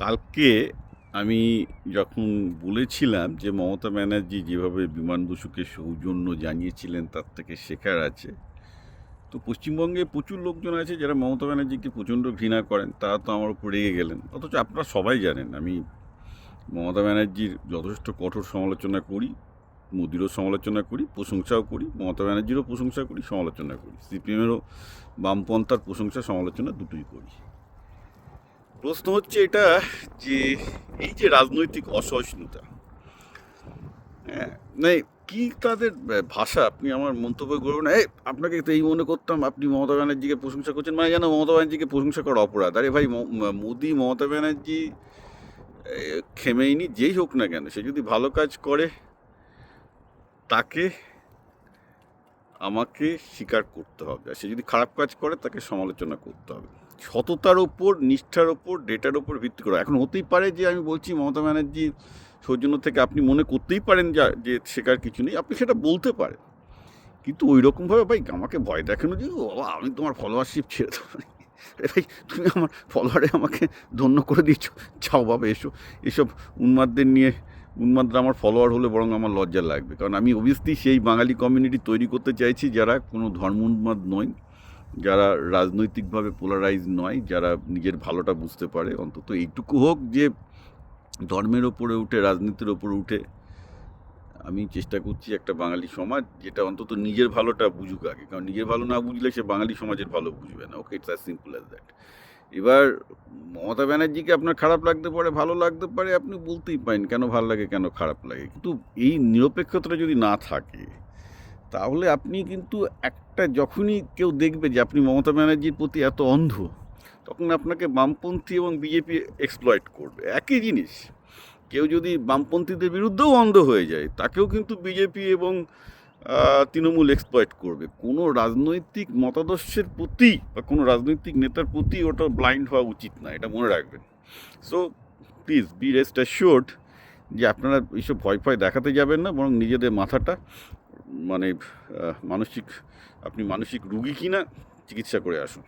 কালকে আমি যখন বলেছিলাম যে মমতা ব্যানার্জি যেভাবে বিমান বসুকে সৌজন্য জানিয়েছিলেন তার থেকে শেখার আছে, তো পশ্চিমবঙ্গে প্রচুর লোকজন আছে যারা মমতা ব্যানার্জিকে প্রচণ্ড ঘৃণা করেন। তারা তো আমার উপর রেগে গেলেন, অথচ আপনারা সবাই জানেন আমি মমতা ব্যানার্জির যথেষ্ট কঠোর সমালোচনা করি, মোদিরও সমালোচনা করি, প্রশংসাও করি, মমতা ব্যানার্জিরও প্রশংসা করি, সমালোচনা করি, সিপিএমেরও বামপন্থার প্রশংসা সমালোচনা দুটোই করি। প্রশ্ন হচ্ছে এটা যে এই যে রাজনৈতিক অসহিষ্ণুতা, হ্যাঁ, মানে কি তাদের ভাষা, আপনি আমার মন্তব্য করবেন এই আপনাকে তো এই মনে করতাম আপনি মমতা ব্যানার্জিকে প্রশংসা করছেন, মানে যেন মমতা ব্যানার্জিকে প্রশংসা করা অপরাধ। আরে ভাই, মোদি মমতা ব্যানার্জি খেমেইনি যেই হোক না কেন, সে যদি ভালো কাজ করে তাকে আমাকে স্বীকার করতে হবে, আর সে যদি খারাপ কাজ করে তাকে সমালোচনা করতে হবে সততার ওপর, নিষ্ঠার ওপর, ডেটার ওপর ভিত্তি করে। এখন হতেই পারে যে আমি বলছি মমতা ব্যানার্জি সৌজন্য থেকে আপনি মনে করতেই পারেন যে শেখার কিছু নেই, আপনি সেটা বলতে পারেন, কিন্তু ওই রকমভাবে ভাই আমাকে ভয় দেখানো যে ও বাবা আমি তোমার ফলোয়ারশিপ ছেড়ে দেবো। আরে ভাই, তুমি আমার ফলোয়ারে আমাকে ধন্য করে দিয়েছো, যাও বাবা এসো। এসব উন্মাদদের নিয়ে, উন্মাদরা আমার ফলোয়ার হলে বরং আমার লজ্জা লাগবে, কারণ আমি অবভিয়াসলি সেই বাঙালি কমিউনিটি তৈরি করতে চাইছি যারা কোনো ধর্ম উন্মাদ নয়, যারা রাজনৈতিকভাবে পোলারাইজ নয়, যারা নিজের ভালোটা বুঝতে পারে। অন্তত এইটুকু হোক যে ধর্মের ওপরে উঠে, রাজনীতির ওপরে উঠে আমি চেষ্টা করছি একটা বাঙালি সমাজ যেটা অন্তত নিজের ভালোটা বুঝুক আগে, কারণ নিজের ভালো না বুঝলে সে বাঙালি সমাজের ভালো বুঝবে না। Okay, it's as simple as that. এবার মমতা ব্যানার্জিকে আপনার খারাপ লাগতে পারে, ভালো লাগতে পারে, আপনি বলতেই পারেন কেন ভালো লাগে, কেন খারাপ লাগে, কিন্তু এই নিরপেক্ষতাটা যদি না থাকে তাহলে আপনি কিন্তু একটা, যখনই কেউ দেখবে যে আপনি মমতা ব্যানার্জির প্রতি এত অন্ধ, তখন আপনাকে বামপন্থী এবং বিজেপি এক্সপ্লয়েট করবে। একই জিনিস, কেউ যদি বামপন্থীদের বিরুদ্ধেও অন্ধ হয়ে যায় তাকেও কিন্তু বিজেপি এবং তৃণমূল এক্সপ্লয়েট করবে। কোনো রাজনৈতিক মতাদর্শের প্রতি বা কোনো রাজনৈতিক নেতার প্রতি ওটা ব্লাইন্ড হওয়া উচিত না, এটা মনে রাখবেন। সো প্লিজ বি রেস্ট অ্যাশিওর্ড যে আপনারা এইসব ভয় ভয় দেখাতে যাবেন না, বরং নিজেদের মাথাটা, মানে মানসিক, আপনি মানসিক রুগী কিনা চিকিৎসা করে আসুন।